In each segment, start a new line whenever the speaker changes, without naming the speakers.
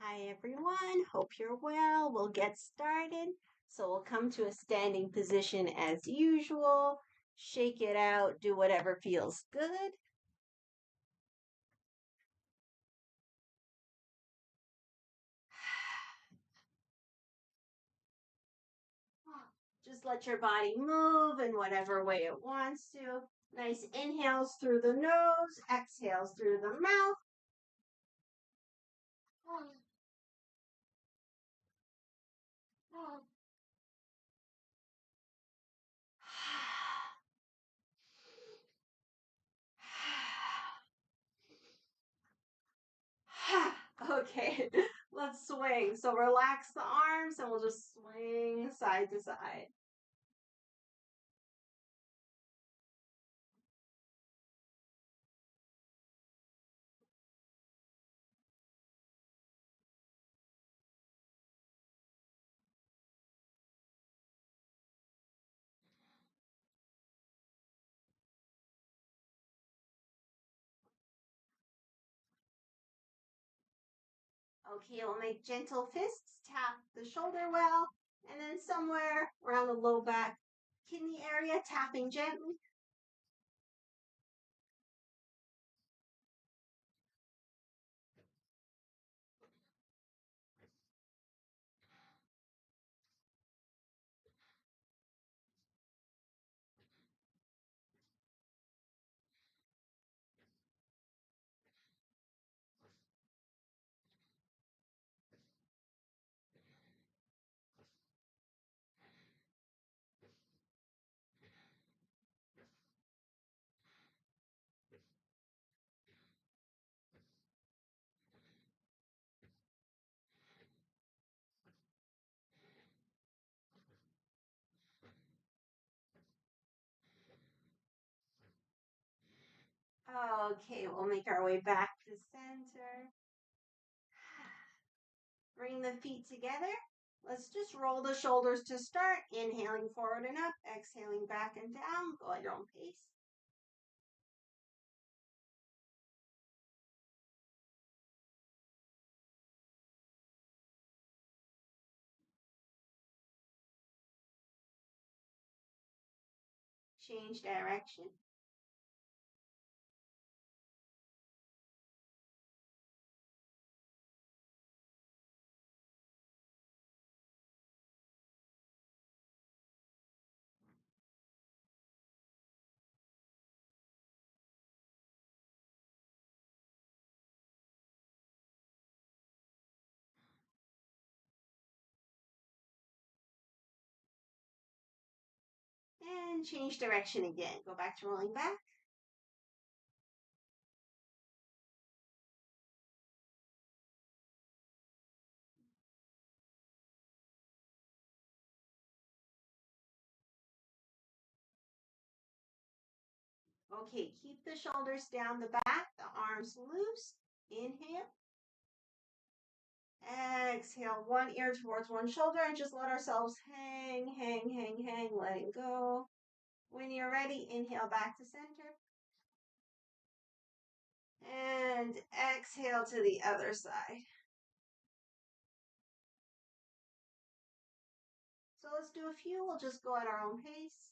Hi everyone, hope you're well. We'll get started. So we'll come to a standing position as usual. Shake it out, do whatever feels good. Just let your body move in whatever way it wants to. Nice inhales through the nose, exhales through the mouth. Okay, let's swing. So relax the arms and we'll just swing side to side. Okay, we'll make gentle fists, tap the shoulder well, and then somewhere around the low back kidney area, tapping gently. Okay, we'll make our way back to center. Bring the feet together. Let's just roll the shoulders to start. Inhaling forward and up, exhaling back and down. Go at your own pace. Change direction. And change direction again. Go back to rolling back. Okay, keep the shoulders down the back, the arms loose. Inhale. Exhale, one ear towards one shoulder and just let ourselves hang, letting go. When you're ready, inhale back to center. And exhale to the other side. So let's do a few. We'll just go at our own pace.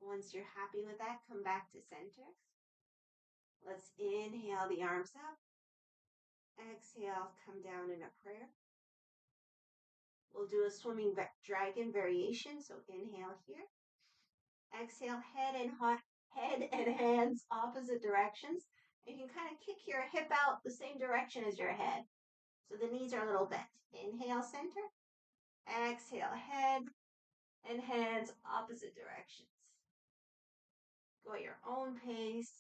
Once you're happy with that, come back to center. Let's inhale the arms up. Exhale, come down in a prayer. We'll do a swimming dragon variation. So inhale here. Exhale, head and hands opposite directions. And you can kind of kick your hip out the same direction as your head. So the knees are a little bent. Inhale, center. Exhale, head and hands opposite directions. Go at your own pace.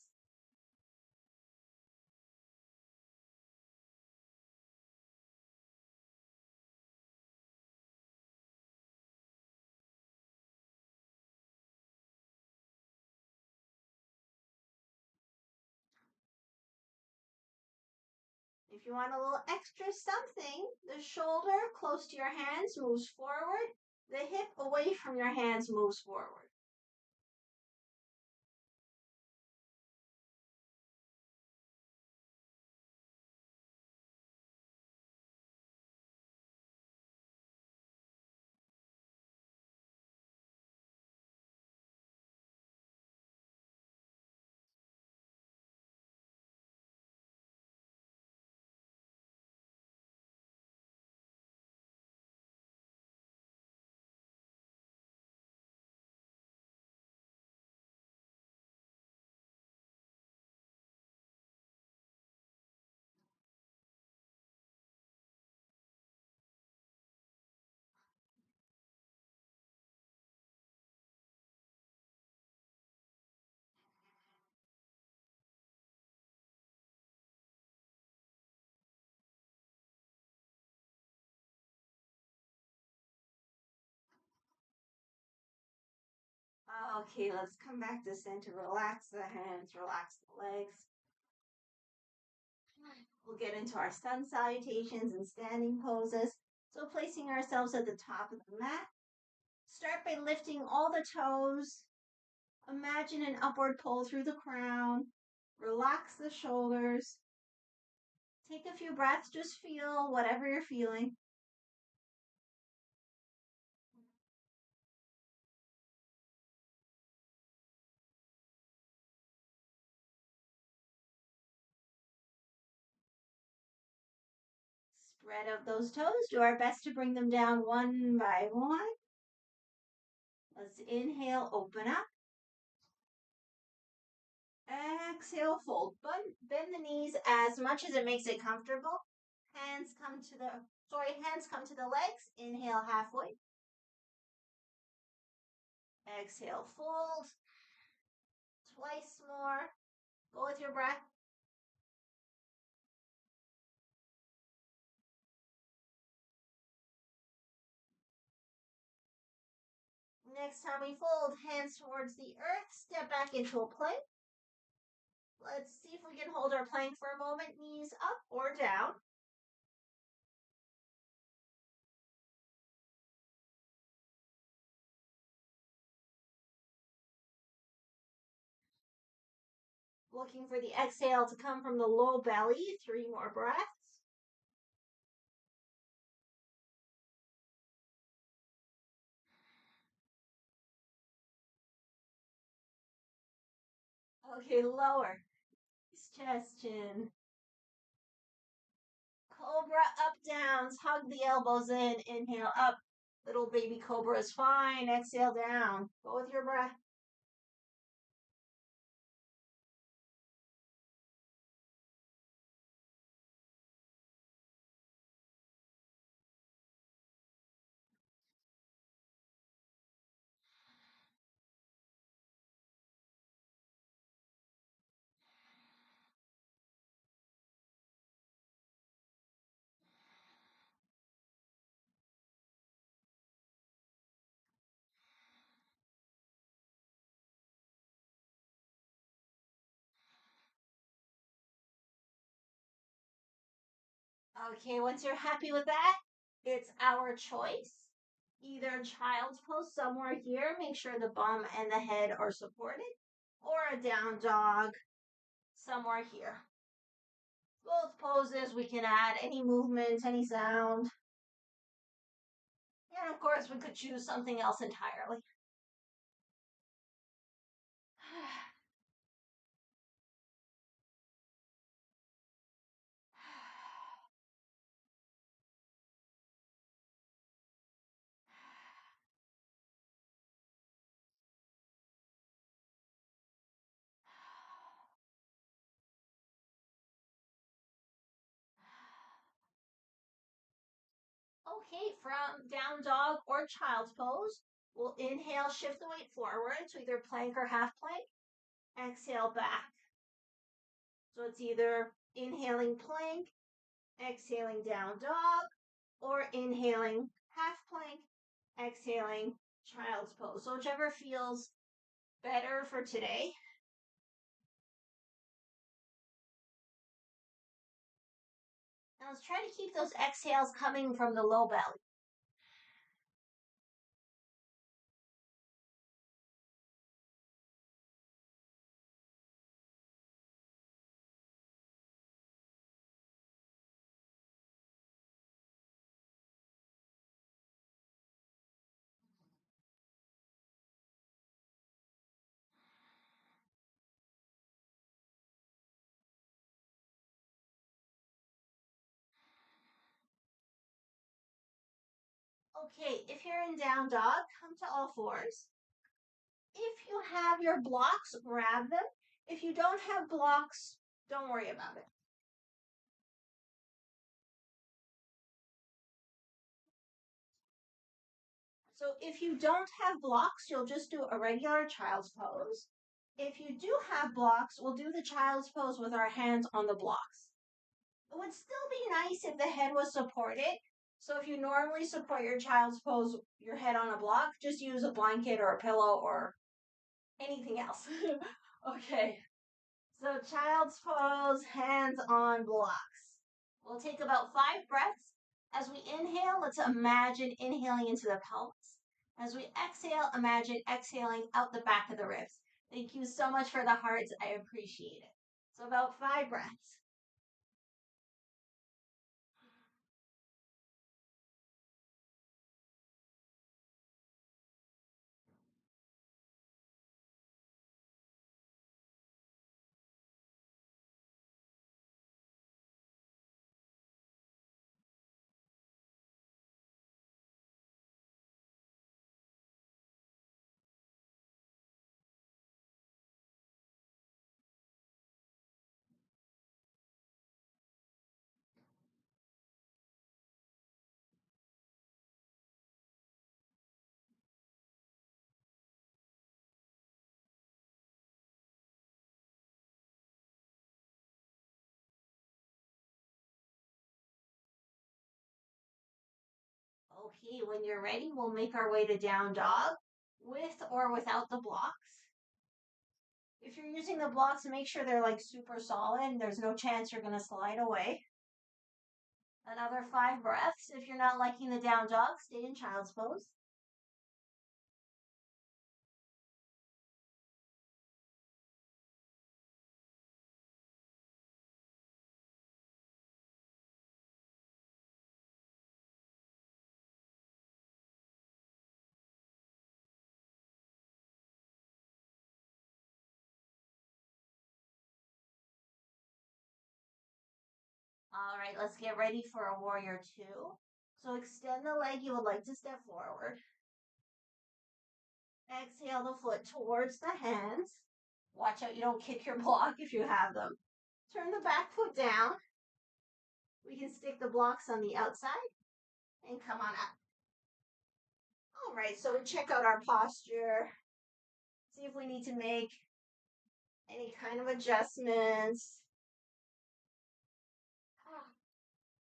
If you want a little extra something, the shoulder close to your hands moves forward. The hip away from your hands moves forward. Okay, let's come back to center. Relax the hands, relax the legs. We'll get into our sun salutations and standing poses. So placing ourselves at the top of the mat. Start by lifting all the toes. Imagine an upward pull through the crown. Relax the shoulders. Take a few breaths, just feel whatever you're feeling. Spread out those toes. Do our best to bring them down one by one. Let's inhale, open up. Exhale, fold. Bend the knees as much as it makes it comfortable. Hands come to the legs. Inhale halfway. Exhale, fold. Twice more. Go with your breath. Next time we fold, hands towards the earth. Step back into a plank. Let's see if we can hold our plank for a moment. Knees up or down. Looking for the exhale to come from the low belly. 3 more breaths. Okay, lower. Chest, chin. Cobra up downs. Hug the elbows in. Inhale up. Little baby cobra is fine. Exhale down. Go with your breath. Okay, once you're happy with that, it's our choice. Either child's pose somewhere here, make sure the bum and the head are supported, or a down dog somewhere here. Both poses, we can add any movement, any sound. And of course, we could choose something else entirely. Okay, from down dog or child's pose, we'll inhale, shift the weight forward to either plank or half plank. Exhale back. So it's either inhaling plank, exhaling down dog, or inhaling half plank, exhaling child's pose. So whichever feels better for today. Now let's try to keep those exhales coming from the low belly. Okay, if you're in down dog, come to all fours. If you have your blocks, grab them. If you don't have blocks, don't worry about it. So if you don't have blocks, you'll just do a regular child's pose. If you do have blocks, we'll do the child's pose with our hands on the blocks. It would still be nice if the head was supported. So if you normally support your child's pose, your head on a block, just use a blanket or a pillow or anything else. Okay. So child's pose, hands on blocks. We'll take about 5 breaths. As we inhale, let's imagine inhaling into the pelvis. As we exhale, imagine exhaling out the back of the ribs. Thank you so much for the hearts. I appreciate it. So about 5 breaths. Okay, when you're ready, we'll make our way to down dog with or without the blocks. If you're using the blocks, make sure they're like super solid. There's no chance you're going to slide away. Another 5 breaths. If you're not liking the down dog, stay in child's pose. All right, let's get ready for a warrior 2. So extend the leg you would like to step forward. Exhale the foot towards the hands. Watch out you don't kick your block if you have them. Turn the back foot down. We can stick the blocks on the outside and come on up. All right, so we check out our posture. See if we need to make any kind of adjustments.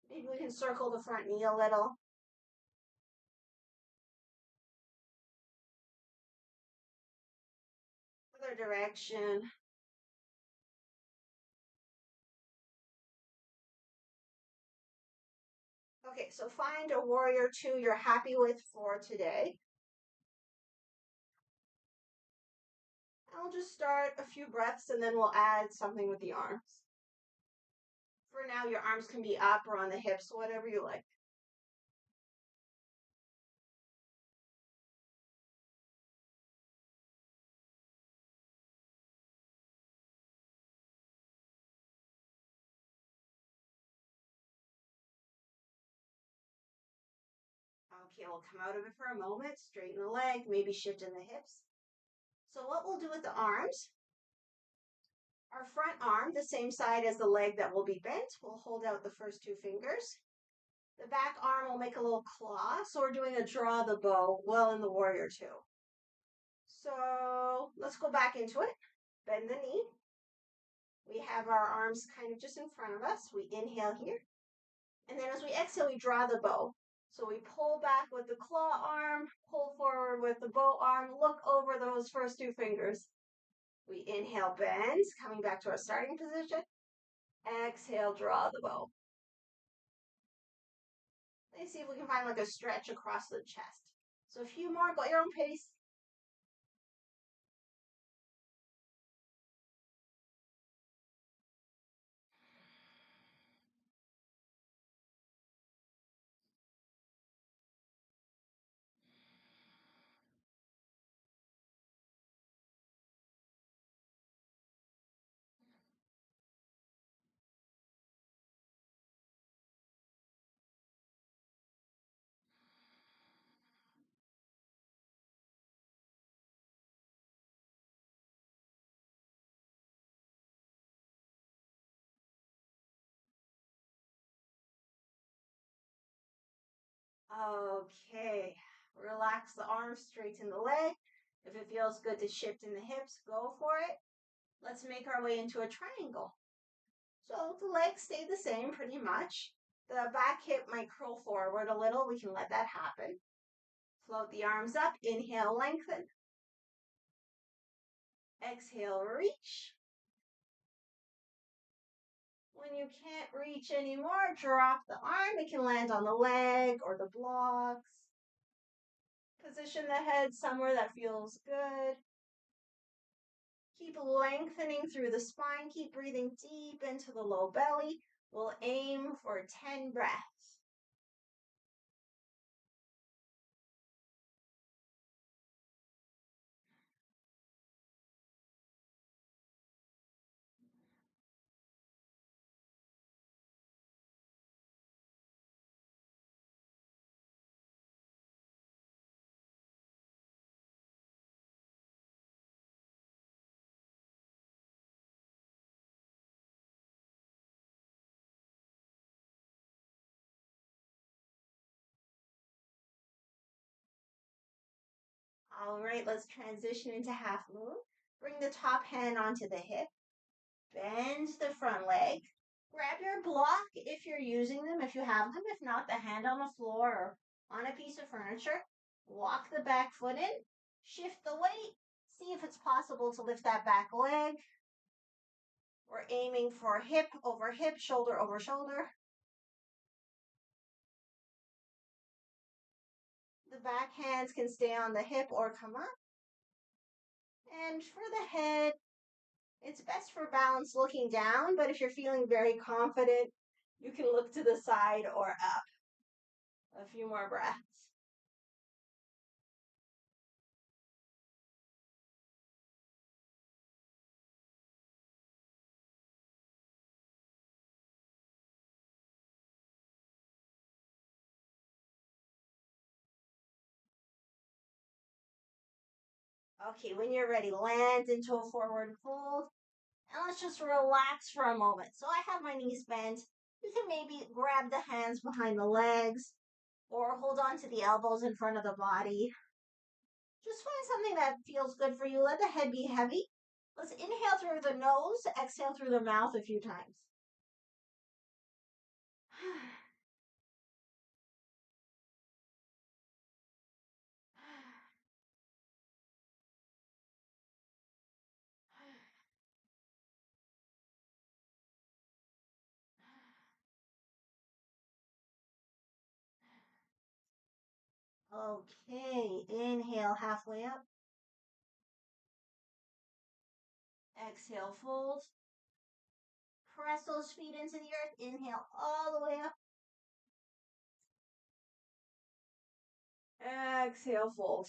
Maybe we can circle the front knee a little. Other direction. Okay, so find a warrior 2 you're happy with for today. I'll just start a few breaths and then we'll add something with the arms. For now, your arms can be up or on the hips, whatever you like. Okay, we'll come out of it for a moment, straighten the leg, maybe shift in the hips. So what we'll do with the arms, our front arm, the same side as the leg that will be bent, we'll hold out the first 2 fingers. The back arm will make a little claw, so we're doing a draw the bow well in the warrior two. So let's go back into it. Bend the knee. We have our arms kind of just in front of us. We inhale here. And then as we exhale, we draw the bow. So we pull back with the claw arm, pull forward with the bow arm, look over those first two fingers. We inhale, bend, coming back to our starting position. Exhale, draw the bow. Let's see if we can find like a stretch across the chest. So a few more, go at your own pace. Okay, relax the arms, straighten the leg. If it feels good to shift in the hips, go for it. Let's make our way into a triangle. So the legs stay the same pretty much. The back hip might curl forward a little. We can let that happen. Float the arms up. Inhale, lengthen. Exhale, reach. When you can't reach anymore, drop the arm. It can land on the leg or the blocks. Position the head somewhere that feels good. Keep lengthening through the spine. Keep breathing deep into the low belly. We'll aim for 10 breaths. All right, let's transition into half moon. Bring the top hand onto the hip. Bend the front leg. Grab your block if you're using them, if you have them. If not, the hand on the floor or on a piece of furniture. Walk the back foot in. Shift the weight. See if it's possible to lift that back leg. We're aiming for hip over hip, shoulder over shoulder. The back hands can stay on the hip or come up. And for the head, it's best for balance looking down, but if you're feeling very confident, you can look to the side or up. A few more breaths. Okay, when you're ready, land into a forward fold. And let's just relax for a moment. So I have my knees bent. You can maybe grab the hands behind the legs or hold on to the elbows in front of the body. Just find something that feels good for you. Let the head be heavy. Let's inhale through the nose, exhale through the mouth a few times. Okay, inhale halfway up. Exhale, fold. Press those feet into the earth. Inhale all the way up. Exhale, fold.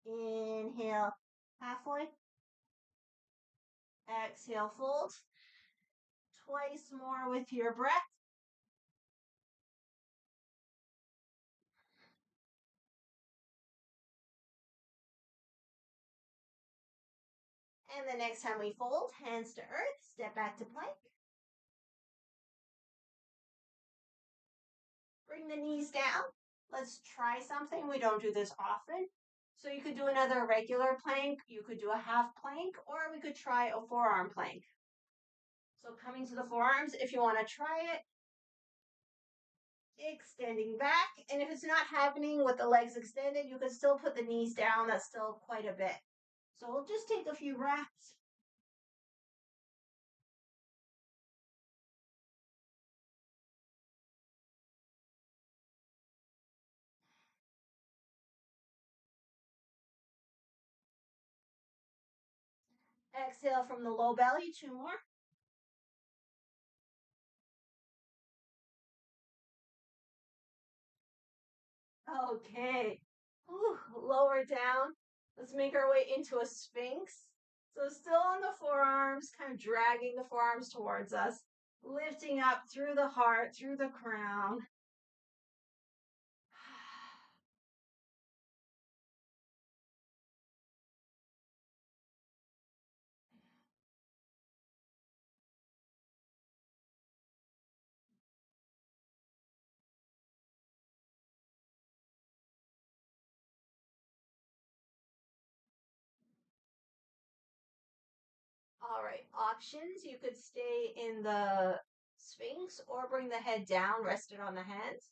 Inhale halfway. Exhale, fold. Twice more with your breath. And the next time we fold, hands to earth, step back to plank. Bring the knees down. Let's try something. We don't do this often. So you could do another regular plank, you could do a half plank, or we could try a forearm plank. So coming to the forearms, if you want to try it, extending back. And if it's not happening with the legs extended, you could still put the knees down. That's still quite a bit. So we'll just take a few breaths. Exhale from the low belly, 2 more. Okay. Ooh, lower down. Let's make our way into a sphinx. So still on the forearms, kind of dragging the forearms towards us, lifting up through the heart, through the crown. All right, options. You could stay in the sphinx or bring the head down, rested on the hands.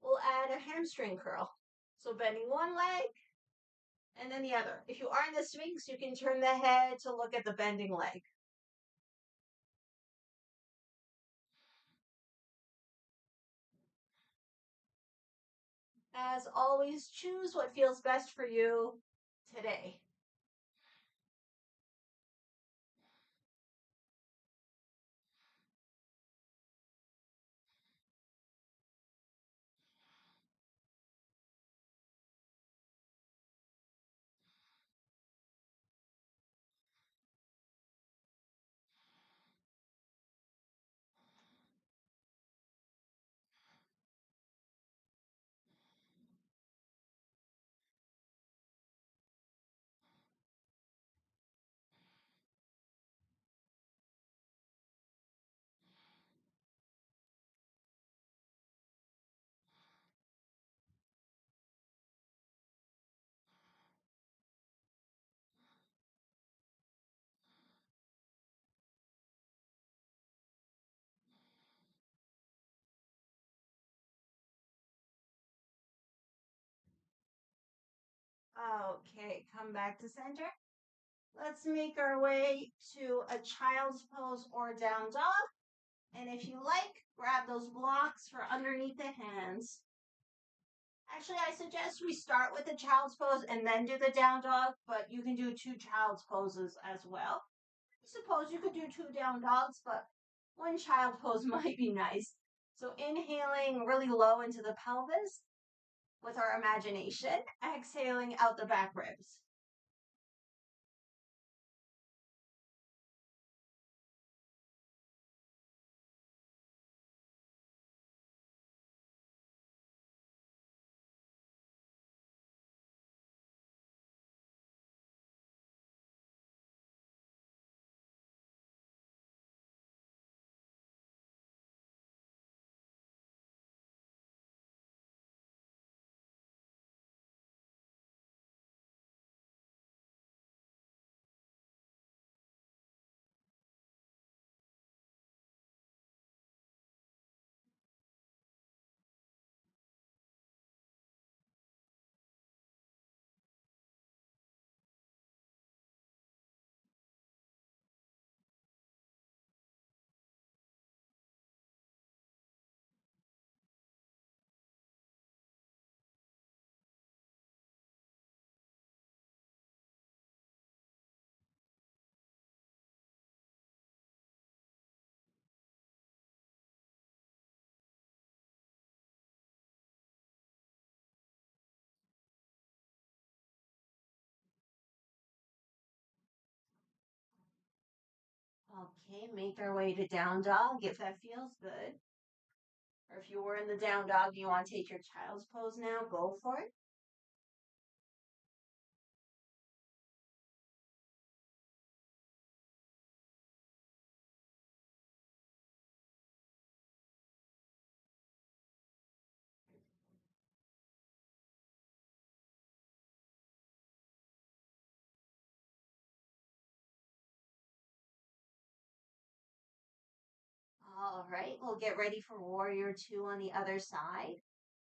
We'll add a hamstring curl. So bending one leg and then the other. If you are in the sphinx, you can turn the head to look at the bending leg. As always, choose what feels best for you today. Okay, come back to center. Let's make our way to a child's pose or down dog. And if you like, grab those blocks for underneath the hands. Actually, I suggest we start with the child's pose and then do the down dog, but you can do 2 child's poses as well. I suppose you could do 2 down dogs, but 1 child pose might be nice. So inhaling really low into the pelvis with our imagination, exhaling out the back ribs. Okay, make our way to down dog if that feels good. Or if you were in the down dog and you want to take your child's pose now, go for it. All right, we'll get ready for warrior two on the other side.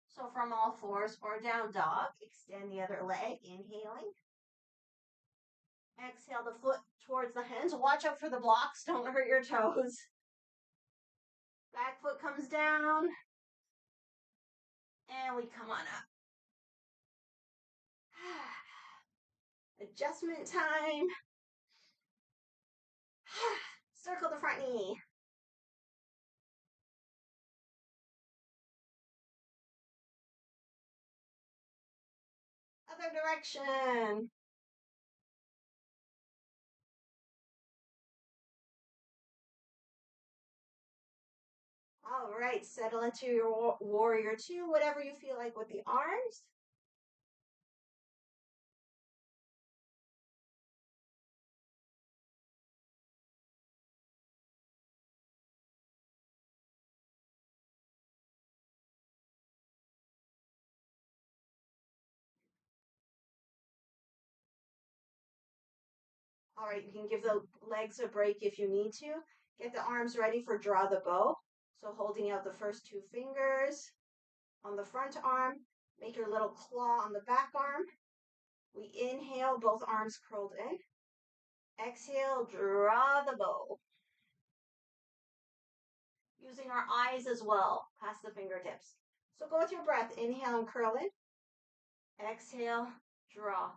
So from all fours or down dog, extend the other leg, inhaling. Exhale the foot towards the hands. Watch out for the blocks, don't hurt your toes. Back foot comes down. And we come on up. Adjustment time. Circle the front knee. Other direction. All right, settle into your warrior two, whatever you feel like with the arms. All right, you can give the legs a break if you need to. Get the arms ready for draw the bow. So holding out the first two fingers on the front arm, make your little claw on the back arm. We inhale, both arms curled in. Exhale, draw the bow. Using our eyes as well, past the fingertips. So go with your breath. Inhale and curl in. Exhale, draw.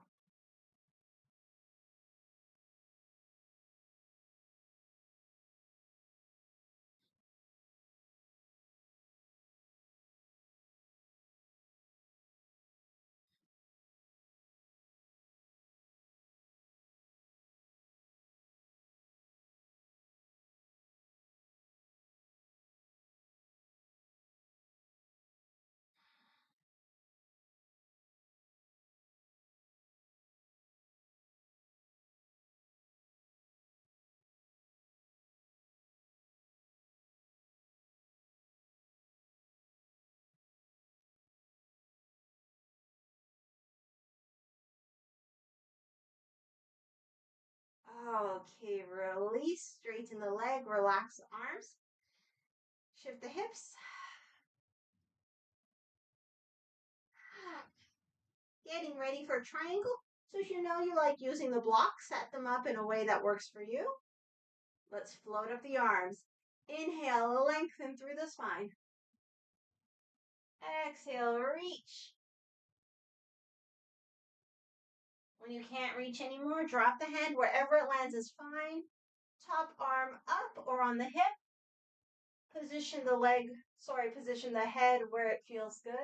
Okay, release, straighten the leg, relax the arms, shift the hips. Getting ready for a triangle. So if you know you like using the blocks, set them up in a way that works for you. Let's float up the arms. Inhale, lengthen through the spine. Exhale, reach. When you can't reach anymore, drop the hand. Wherever it lands is fine. Top arm up or on the hip. Position the head where it feels good.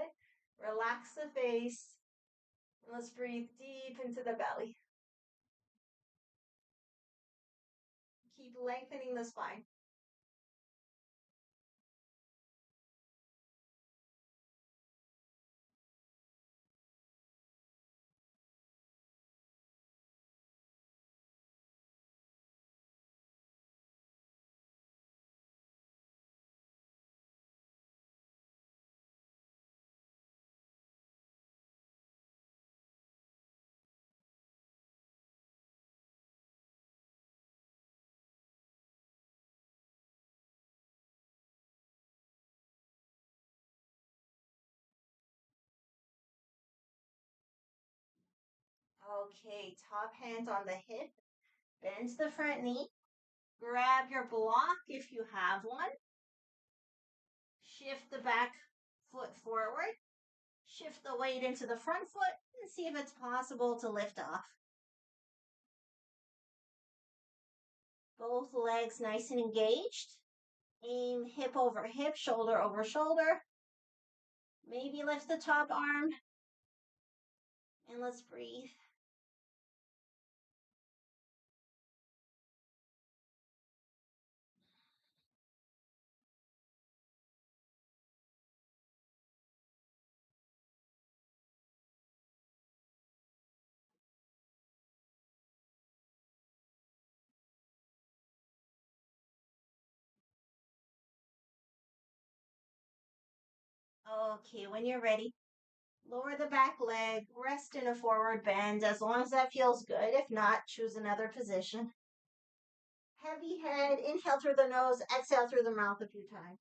Relax the face. And let's breathe deep into the belly. Keep lengthening the spine. Okay, top hand on the hip. Bend the front knee. Grab your block if you have one. Shift the back foot forward. Shift the weight into the front foot and see if it's possible to lift off. Both legs nice and engaged. Aim hip over hip, shoulder over shoulder. Maybe lift the top arm. And let's breathe. Okay, when you're ready, lower the back leg, rest in a forward bend as long as that feels good. If not, choose another position. Heavy head, inhale through the nose, exhale through the mouth a few times.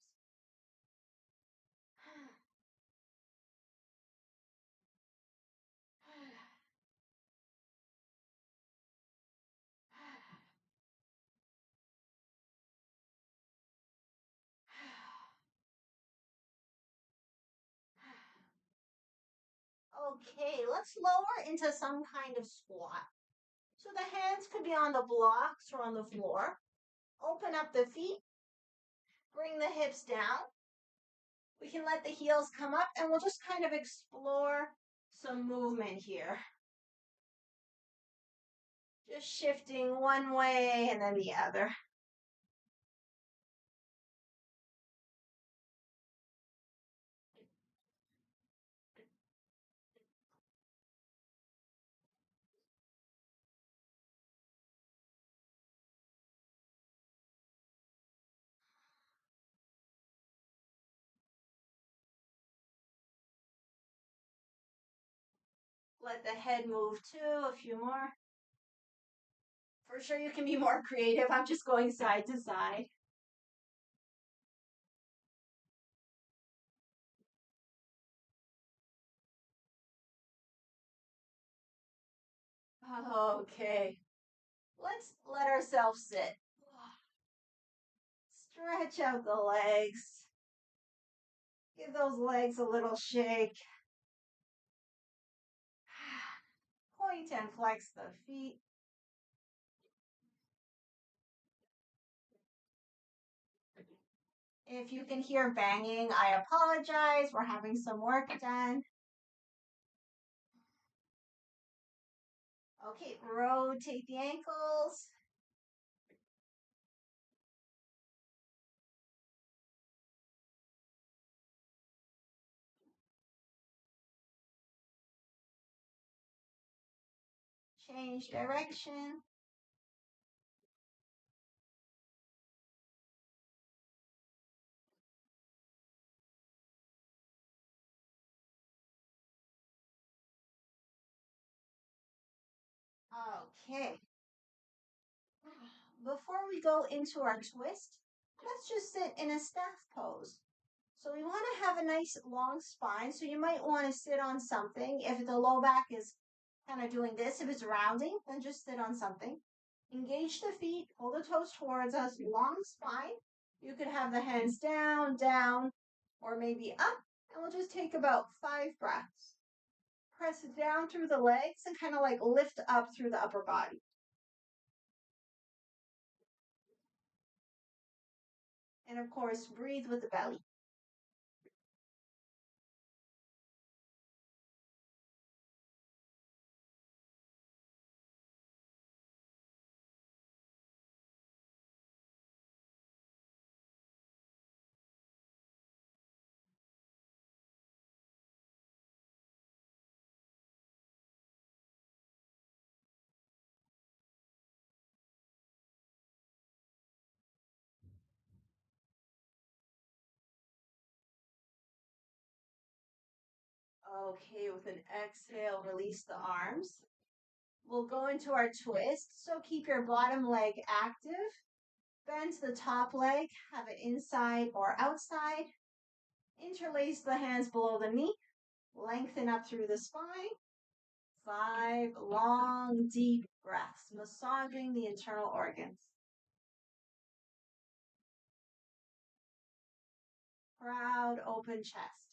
Okay, let's lower into some kind of squat. So the hands could be on the blocks or on the floor. Open up the feet, bring the hips down. We can let the heels come up and we'll just kind of explore some movement here. Just shifting one way and then the other. Let the head move too, a few more. For sure you can be more creative. I'm just going side to side. Okay. Let's let ourselves sit. Stretch out the legs. Give those legs a little shake. Point and flex the feet. If you can hear banging, I apologize. We're having some work done. Okay, rotate the ankles. Change direction. Okay. Before we go into our twist, let's just sit in a staff pose. So we want to have a nice long spine. So you might want to sit on something. If the low back is kind of doing this, if it's rounding, then just sit on something. Engage the feet, pull the toes towards us, long spine. You could have the hands down, down, or maybe up. And we'll just take about 5 breaths. Press down through the legs and kind of like lift up through the upper body. And of course, breathe with the belly. Okay, with an exhale, release the arms. We'll go into our twist. So keep your bottom leg active. Bend the top leg, have it inside or outside. Interlace the hands below the knee. Lengthen up through the spine. 5 long, deep breaths, massaging the internal organs. Proud, open chest.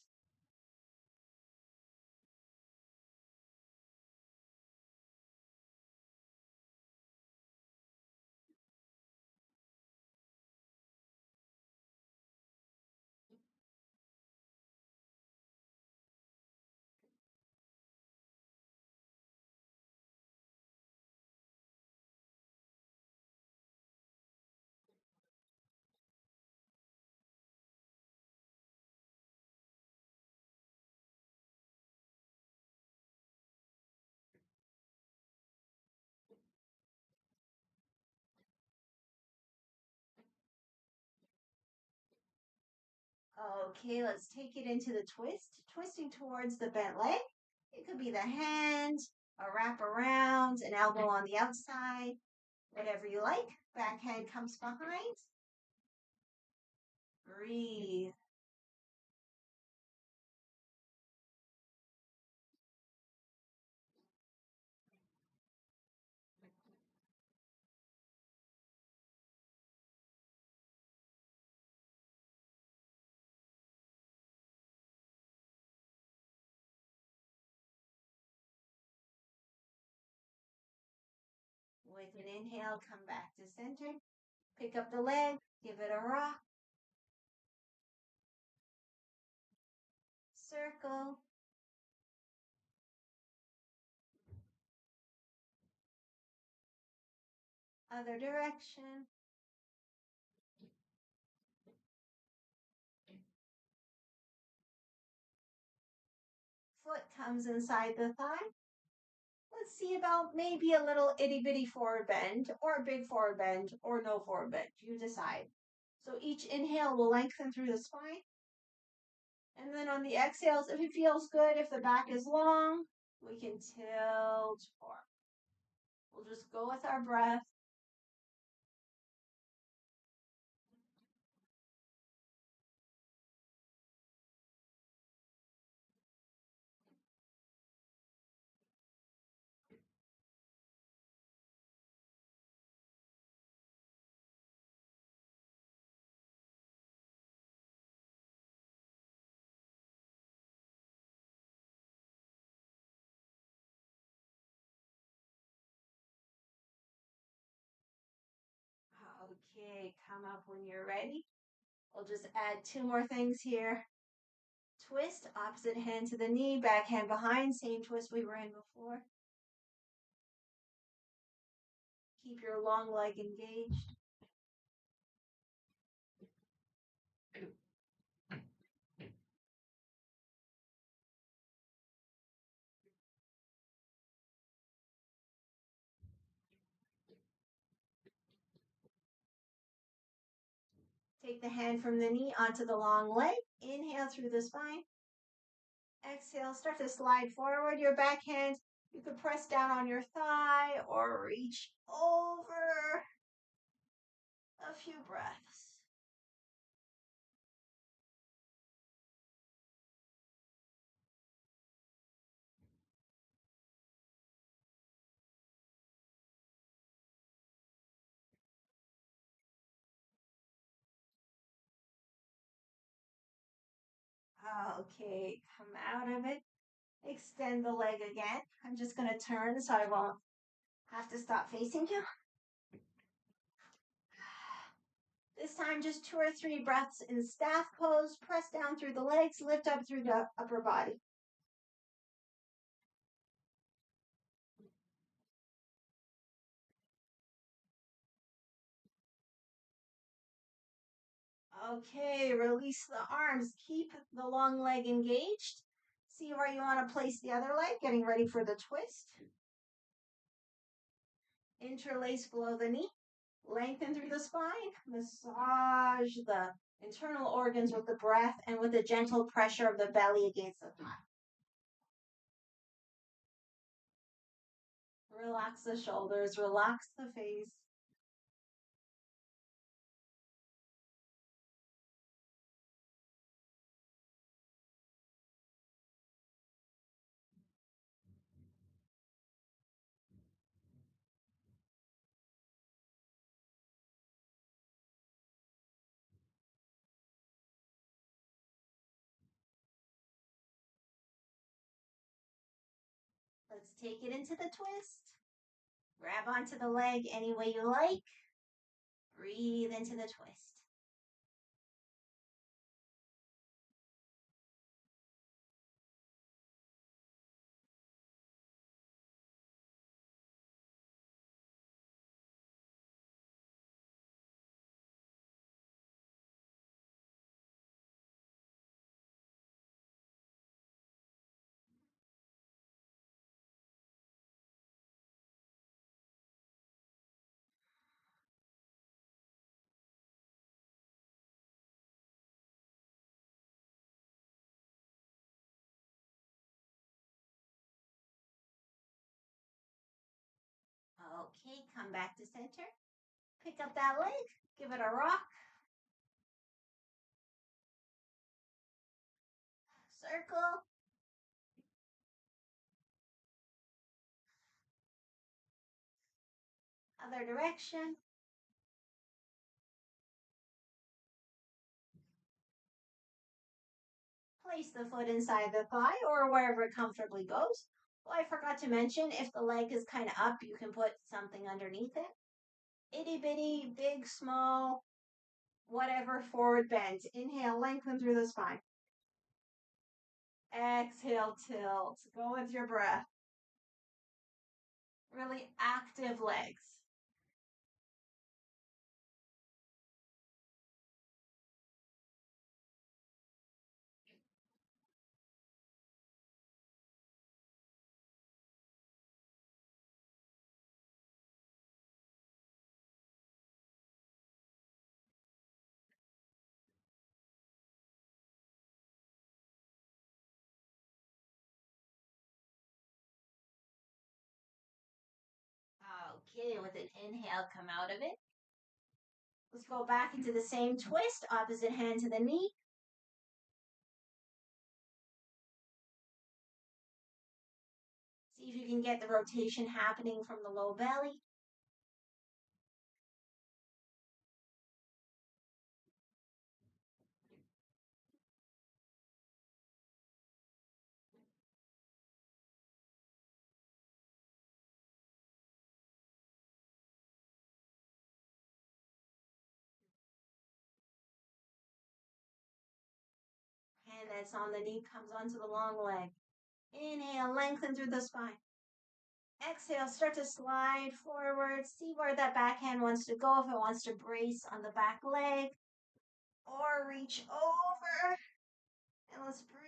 Okay, let's take it into the twist, twisting towards the bent leg. It could be the hand, a wrap around, an elbow on the outside, whatever you like. Back hand comes behind. Breathe. With an inhale, come back to center. Pick up the leg, give it a rock. Circle. Other direction. Foot comes inside the thigh. Let's see about maybe a little itty bitty forward bend or a big forward bend or no forward bend. You decide. So each inhale will lengthen through the spine. And then on the exhales, if it feels good, if the back is long, we can tilt forward. We'll just go with our breath. Okay, come up when you're ready. We'll just add two more things here. Twist, opposite hand to the knee, back hand behind, same twist we were in before. Keep your long leg engaged. Take the hand from the knee onto the long leg. Inhale through the spine. Exhale, start to slide forward your backhand. You could press down on your thigh or reach over. A few breaths. Okay, come out of it. Extend the leg again. I'm just going to turn so I won't have to stop facing you. This time, just 2 or 3 breaths in staff pose. Press down through the legs, lift up through the upper body. Okay, release the arms. Keep the long leg engaged. See where you want to place the other leg, getting ready for the twist. Interlace below the knee. Lengthen through the spine. Massage the internal organs with the breath and with the gentle pressure of the belly against the thigh. Relax the shoulders, relax the face. Let's take it into the twist. Grab onto the leg any way you like. Breathe into the twist. Okay, come back to center. Pick up that leg, give it a rock. Circle. Other direction. Place the foot inside the thigh or wherever it comfortably goes. Oh, I forgot to mention, if the leg is kind of up, you can put something underneath it. Itty bitty, big, small, whatever, forward bend. Inhale, lengthen through the spine. Exhale, tilt. Go with your breath. Really active legs. Okay, with an inhale, come out of it. Let's go back into the same twist, opposite hand to the knee. See if you can get the rotation happening from the low belly. Hand that's on the knee comes onto the long leg. Inhale, lengthen through the spine. Exhale, start to slide forward. See where that backhand wants to go, if it wants to brace on the back leg or reach over. And let's breathe.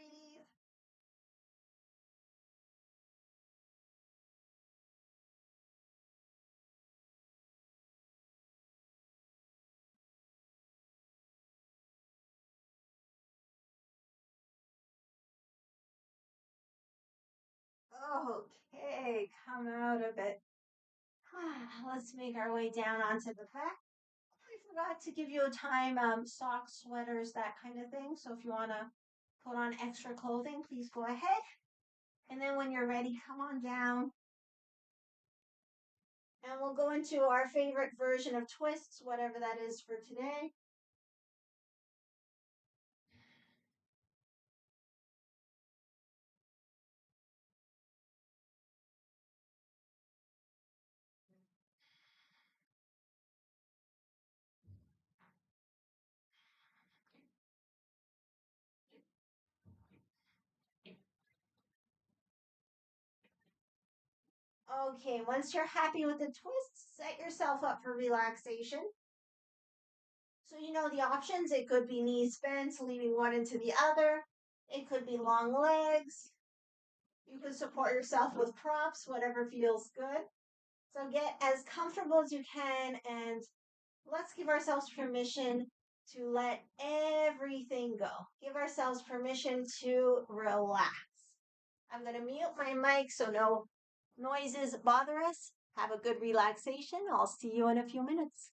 Okay, come out of it. Let's make our way down onto the back. I forgot to give you a time, socks, sweaters, that kind of thing. So if you want to put on extra clothing, please go ahead. And then when you're ready, come on down. And we'll go into our favorite version of twists, whatever that is for today. Okay, once you're happy with the twist, set yourself up for relaxation. So you know the options. It could be knees bent, leaning one into the other. It could be long legs. You can support yourself with props, whatever feels good. So get as comfortable as you can, and let's give ourselves permission to let everything go. Give ourselves permission to relax. I'm going to mute my mic so no noises bother us. Have a good relaxation. I'll see you in a few minutes.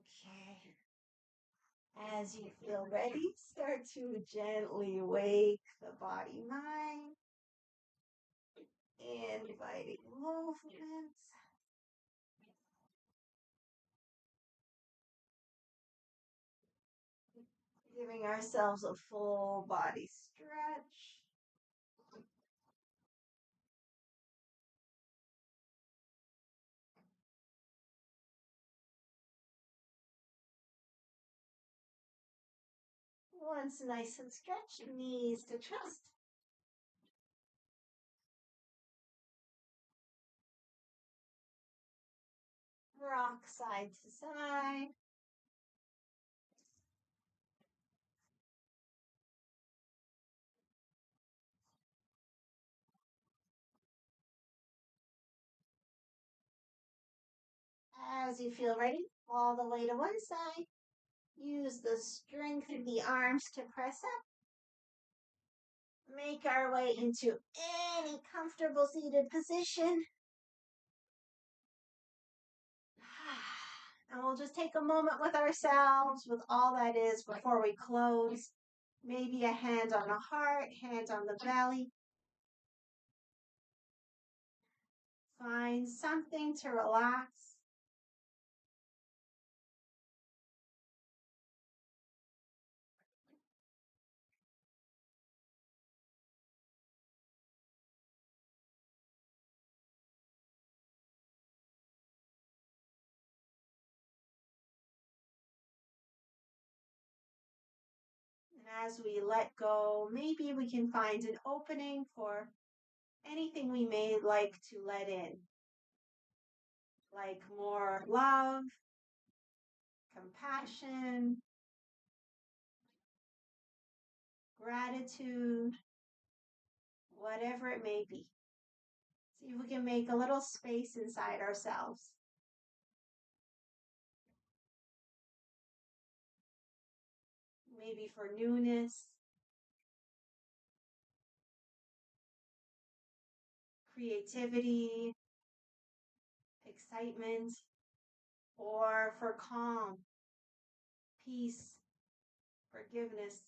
Okay. As you feel ready, start to gently wake the body mind, inviting movements. Giving ourselves a full body stretch. Once nice and stretched, knees to chest. Rock side to side. As you feel ready, all the way to one side. Use the strength of the arms to press up. Make our way into any comfortable seated position. And we'll just take a moment with ourselves, with all that is, before we close. Maybe a hand on the heart, hand on the belly. Find something to relax. And as we let go, maybe we can find an opening for anything we may like to let in, like more love, compassion, gratitude, whatever it may be. See if we can make a little space inside ourselves. Maybe for newness, creativity, excitement, or for calm, peace, forgiveness.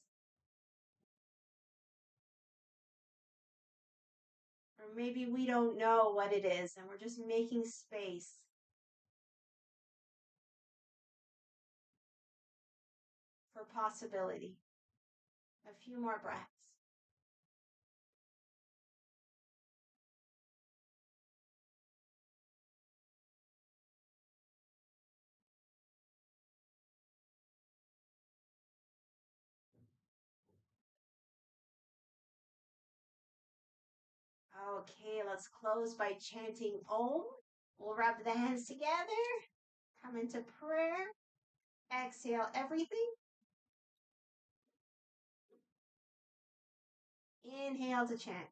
Or maybe we don't know what it is and we're just making space for possibility. A few more breaths. Okay, let's close by chanting Om. We'll rub the hands together, come into prayer, exhale everything. Inhale to chant.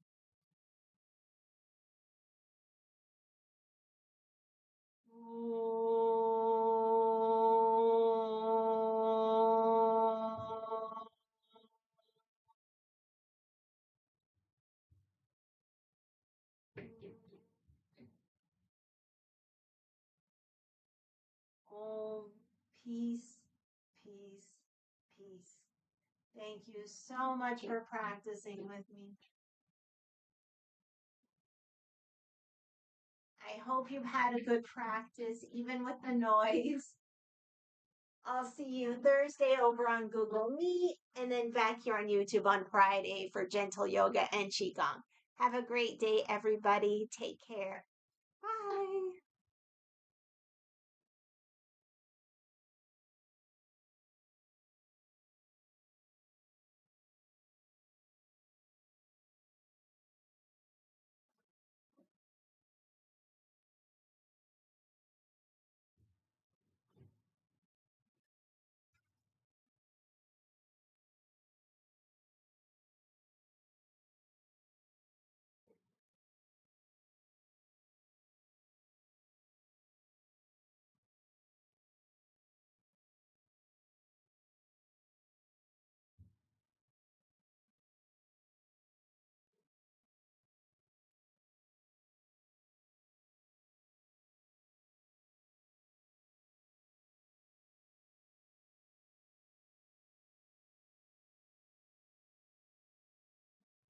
Om, peace, peace, peace. Thank you so much for practicing with me. I hope you've had a good practice, even with the noise. I'll see you Thursday over on Google Meet and then back here on YouTube on Friday for gentle yoga and Qigong. Have a great day, everybody. Take care.